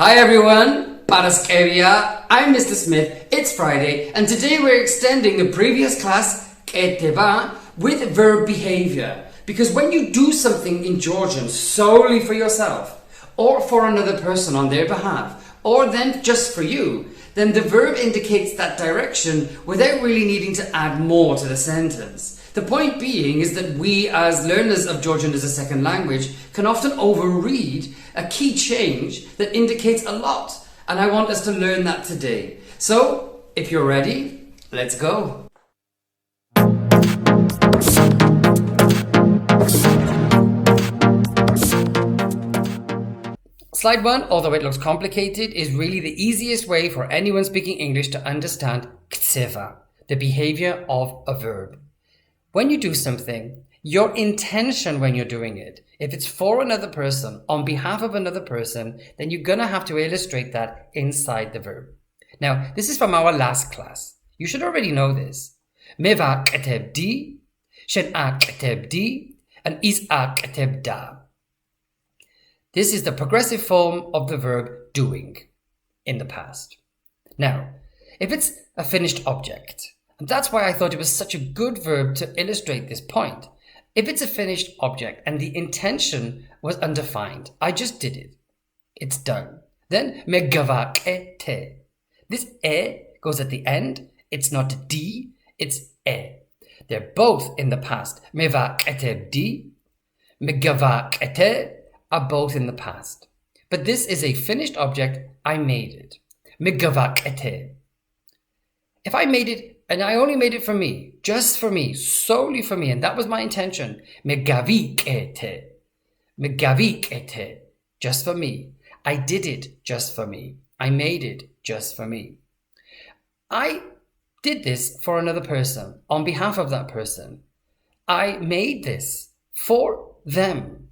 Hi everyone, Ktseva. I'm Mr. Smith. It's Friday, and today we're extending the previous class, ket'eba, with verb behaviour. Because when you do something in Georgian solely for yourself, or for another person on their behalf, or then just for you, then the verb indicates that direction without really needing to add more to the sentence. The point being is that we, as learners of Georgian as a second language, can often overread a key change that indicates a lot. And I want us to learn that today. So, if you're ready, let's go. Slide 1, although it looks complicated, is really the easiest way for anyone speaking English to understand ktseva, the behaviour of a verb. When you do something, your intention when you're doing it, if it's for another person, on behalf of another person, then you're going to have to illustrate that inside the verb. Now, this is from our last class. You should already know this. Meva ketebdi, shen'a ketebdi, and is'a ketebda. This is the progressive form of the verb doing in the past. Now, if it's a finished object, and that's why I thought it was such a good verb to illustrate this point. If it's a finished object and the intention was undefined, I just did it. It's done. Then, megavak'ete. This e goes at the end. It's not d, it's e. They're both in the past. Mevak'etebdi, megavak'ete are both in the past. But this is a finished object. I made it. Megavak'ete. If I made it, and I only made it for me, just for me, solely for me, and that was my intention. Megavik'ete. Megavik'ete. Just for me. I did it just for me. I made it just for me. I did this for another person, on behalf of that person. I made this for them.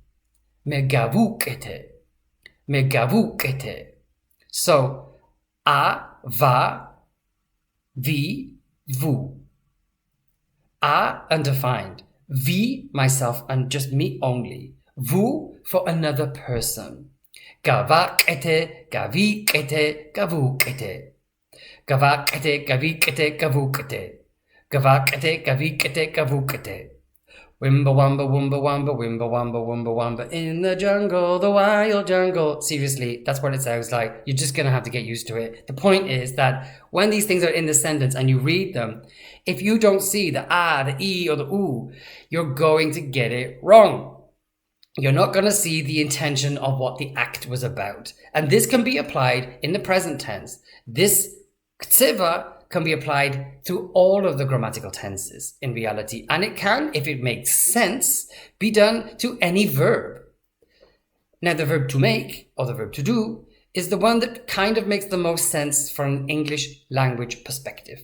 Megavuk'ete. Megavuk'ete. So, a, va, vi, vu. A, undefined. Vi, myself, and just me only. Vu, for another person. Gavak'ete, gavik'ete, gavuk'ete. Gavak'ete, gavik'ete, gavuk'ete. Gavak'ete, gavik'ete, gavuk'ete. Wimba wamba wumba wamba wimba wamba wumba wamba in the jungle, the wild jungle. Seriously, that's what it sounds like. You're just going to have to get used to it. The point is that when these things are in the sentence and you read them, if you don't see the a, the e, or the u, you're going to get it wrong. You're not going to see the intention of what the act was about. And this can be applied in the present tense. This ktseva can be applied to all of the grammatical tenses in reality. And it can, if it makes sense, be done to any verb. Now, the verb to make, or the verb to do, is the one that kind of makes the most sense from an English language perspective.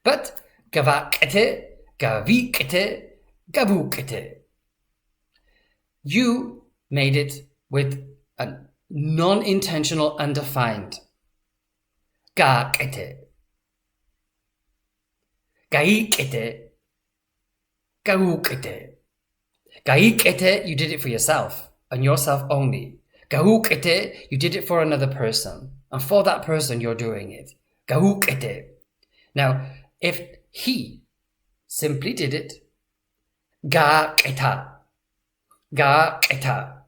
But gavak'ete, gavik'ete, gavuk'ete. You made it with a non-intentional undefined. Ga'k'ete. Ga'ik'ete. Ga'uk'ete. Ga'ik'ete, you did it for yourself, and yourself only. Ga'uk'ete, you did it for another person, and for that person you're doing it. Ga'uk'ete. Now, if he simply did it, ga'k'eta. Ga'k'eta.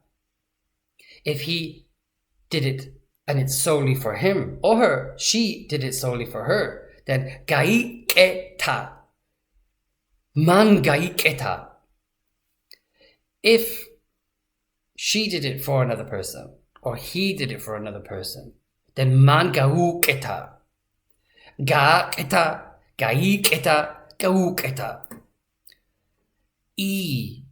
If he did it, and it's solely for him or her, she did it solely for her, then ga'ik'eta. Man ga'ik'eta. If she did it for another person, or he did it for another person, then man ga'uk'eta. Ga'k'eta, ga'ik'eta, ga'uk'eta. E,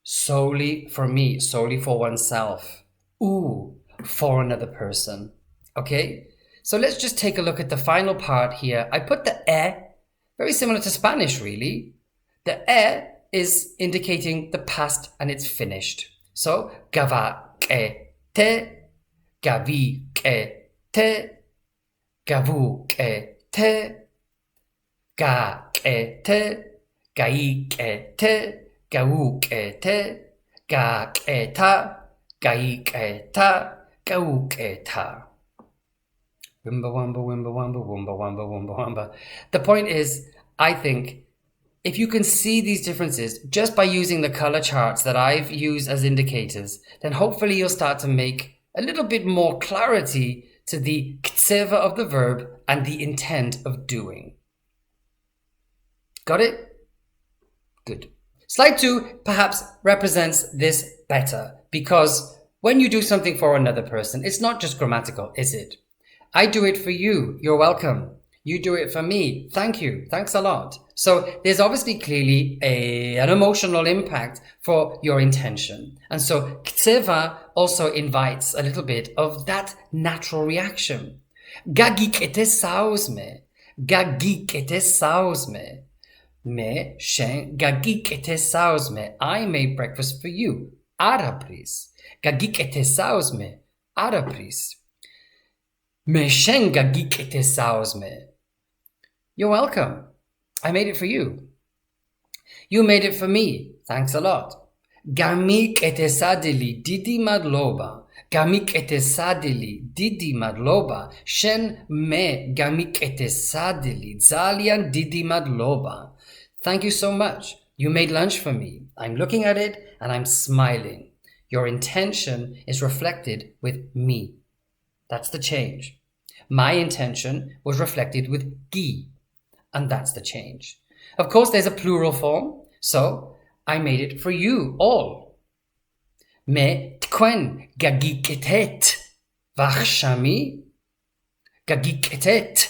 solely for me, solely for oneself. U, for another person. Okay? So let's just take a look at the final part here. I put the e, very similar to Spanish really. The e is indicating the past and it's finished. So, gavak'ete, gavik'ete, gavuk'ete, ga'k'ete, ga'ik'ete, ga'uk'ete, ga'k'eta, ga'ik'eta, ga'uk'eta. Wimba wamba, wimba wamba, wumba wamba, wumba wamba. The point is, I think, if you can see these differences just by using the color charts that I've used as indicators, then hopefully you'll start to make a little bit more clarity to the ktseva of the verb and the intent of doing. Got it? Good. Slide 2 perhaps represents this better, because when you do something for another person, it's not just grammatical, is it? I do it for you, you're welcome. You do it for me, thank you, thanks a lot. So there's obviously clearly an emotional impact for your intention. And so ktseva also invites a little bit of that natural reaction. Gagik'te sauzme, gagik'te sauzme. Me shen gagik'te sauzme. I made breakfast for you. Ara pris. Gagik'te sauzme. Ara pris. Me shen gagik'te sauzme. You're welcome. I made it for you. You made it for me. Thanks a lot. Gamik'te sadili didi madloba. Gamik'te sadili didi madloba. Shen me gamik'te sadili zalian didi madloba. Thank you so much. You made lunch for me. I'm looking at it and I'm smiling. Your intention is reflected with me. That's the change. My intention was reflected with gi. And that's the change. Of course, there's a plural form, so I made it for you all. Me tkwen gagik'tet vachshami. Gagik'tet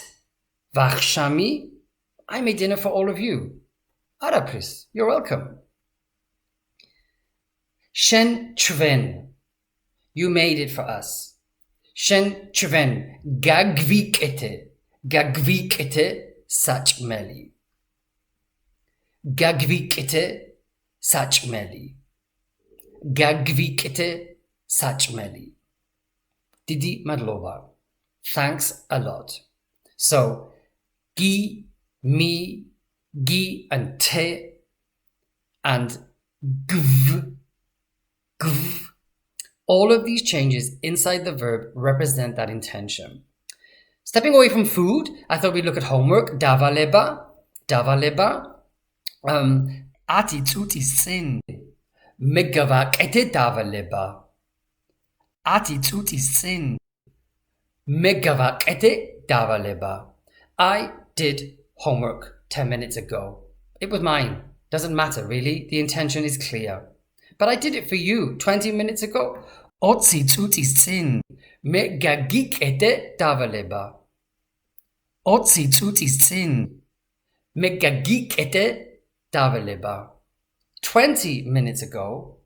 vachshami. I made dinner for all of you. Arapris, you're welcome. Shen chven. You made it for us. Shen chven gagvik'ete. Gagvik'ete sachmeli. Gagvik'ete sachmeli. Gagvik'ete sachmeli. Didi madlova. Thanks a lot. So, gi, mi, gi and te and gv, gv. All of these changes inside the verb represent that intention. Stepping away from food, I thought we'd look at homework. Davaleba, davaleba. Ati tsuti sin. Megavak'ete davaleba. Ati tsuti sin. Megavak'ete davaleba. I did homework 10 minutes ago. It was mine. Doesn't matter, really. The intention is clear. But I did it for you 20 minutes ago. Otsi tsuti sin. Me gagik'ete davaleba. Otsi tsuti sin. Me gagik'ete davaleba. 20 minutes ago,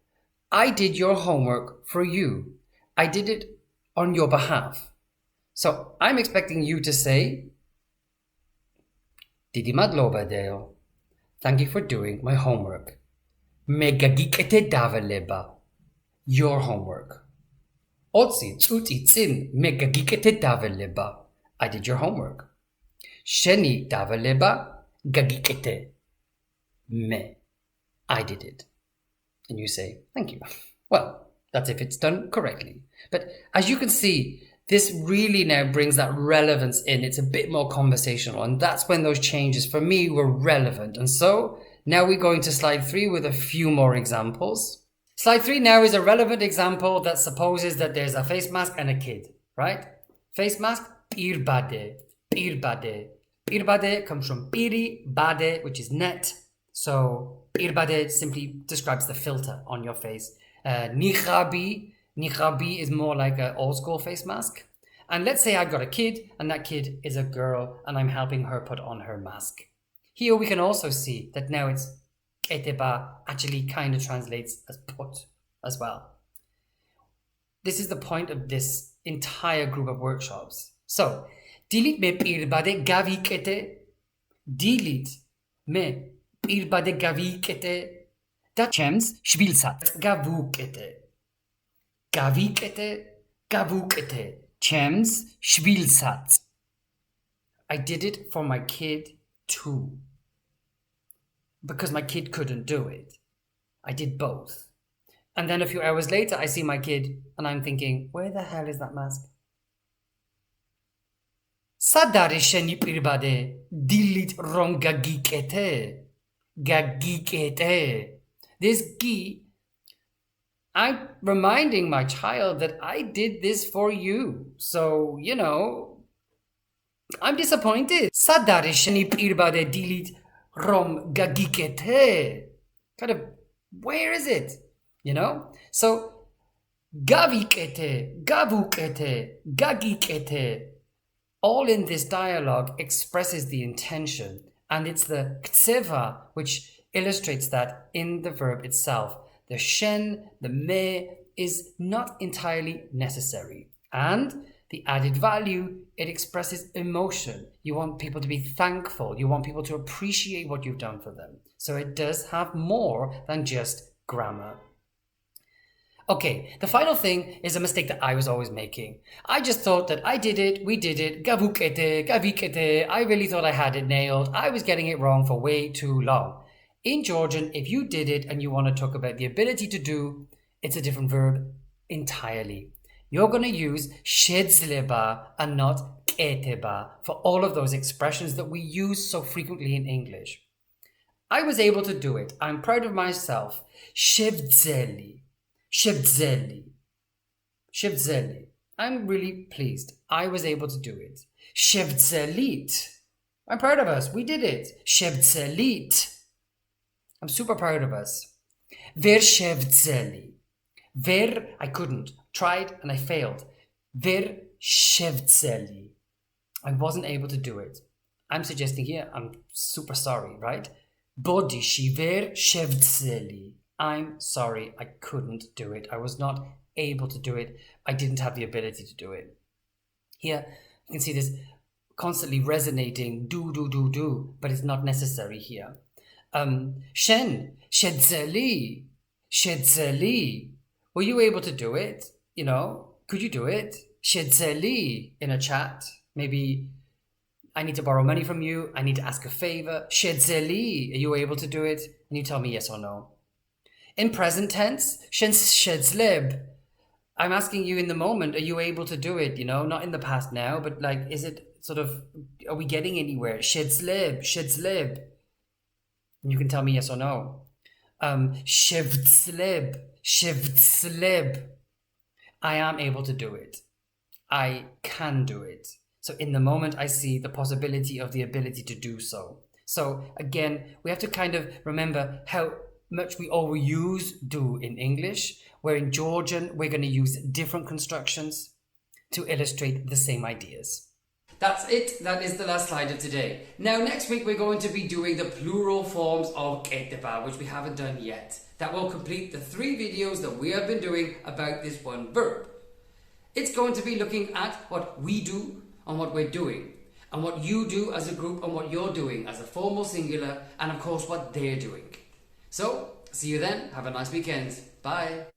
I did your homework for you. I did it on your behalf. So I'm expecting you to say, Didi madloba deo. Thank you for doing my homework. Me gagik'ete davaleba. Your homework. Otsi tsuti tsin me gagik'ete davaleba. I did your homework. Sheni davaleba gagik'ete. Me. I did it. And you say, thank you. Well, that's if it's done correctly. But as you can see, this really now brings that relevance in. It's a bit more conversational. And that's when those changes for me were relevant. And so now we're going to slide 3 with a few more examples. Slide 3 now is a relevant example that supposes that there's a face mask and a kid, right? Face mask, pirbade, pirbade. Pirbade comes from piri, bade, which is net. So pirbade simply describes the filter on your face. Niqabi is more like an old school face mask. And let's say I've got a kid and that kid is a girl and I'm helping her put on her mask. Here we can also see that now it's ket'eba actually kind of translates as put as well. This is the point of this entire group of workshops. So, dilit me pirbade gavik'ete. Dilit me pirbade gavik'ete. Da chems shvilsat gavuk'ete. Gavik'ete, gavuk'ete. Chems shvilsat. I did it for my kid too. Because my kid couldn't do it. I did both. And then a few hours later, I see my kid and I'm thinking, where the hell is that mask? სადარი შენი პირბადე დილით რომ გაგიკეთე? Gagikete. This gi, I'm reminding my child that I did this for you. So, you know, I'm disappointed. Sadari sheni pirbade dilit rom gagikete. Kind of, where is it? You know? So, gavikete, gavukete, gagikete. All in this dialogue expresses the intention. And it's the ktseva which illustrates that in the verb itself. The shen, the me, is not entirely necessary. And the added value, it expresses emotion. You want people to be thankful. You want people to appreciate what you've done for them. So it does have more than just grammar. Okay, the final thing is a mistake that I was always making. I just thought that I did it, we did it, gavukete, gavikete. I really thought I had it nailed. I was getting it wrong for way too long. In Georgian, if you did it and you want to talk about the ability to do, it's a different verb entirely. You're going to use shedzleba and not ket'eba for all of those expressions that we use so frequently in English. I was able to do it. I'm proud of myself. Shevdzeli. Shevdzeli. Shevdzeli. I'm really pleased. I was able to do it. Shevdzelit. I'm proud of us. We did it. Shevdzelit. I'm super proud of us. Ver shevdzeli. Ver, I couldn't. Tried and I failed. Ver shevdzeli. I wasn't able to do it. I'm suggesting here, I'm super sorry, right? Bodishi ver shevdzeli. I'm sorry, I couldn't do it. I was not able to do it. I didn't have the ability to do it. Here, you can see this constantly resonating do, but it's not necessary here. Shen, shedzeli, shedzeli. Were you able to do it? You know, could you do it? Shedzeli in a chat. Maybe I need to borrow money from you. I need to ask a favor. Shedzeli, are you able to do it? And you tell me yes or no. In present tense, shedzleb. I'm asking you in the moment, are you able to do it? You know, not in the past now, but like, is it sort of, are we getting anywhere? Shedzleb, shedzleb. And you can tell me yes or no. Shevdzleb, shevdzleb. I am able to do it. I can do it. So in the moment, I see the possibility of the ability to do so. So again, we have to kind of remember how much we overuse do in English, where in Georgian, we're going to use different constructions to illustrate the same ideas. That's it. That is the last slide of today. Now, next week, we're going to be doing the plural forms of ket'eba, which we haven't done yet. That will complete the 3 videos that we have been doing about this one verb. It's going to be looking at what we do and what we're doing, and what you do as a group and what you're doing as a formal singular, and of course, what they're doing. So, see you then. Have a nice weekend. Bye.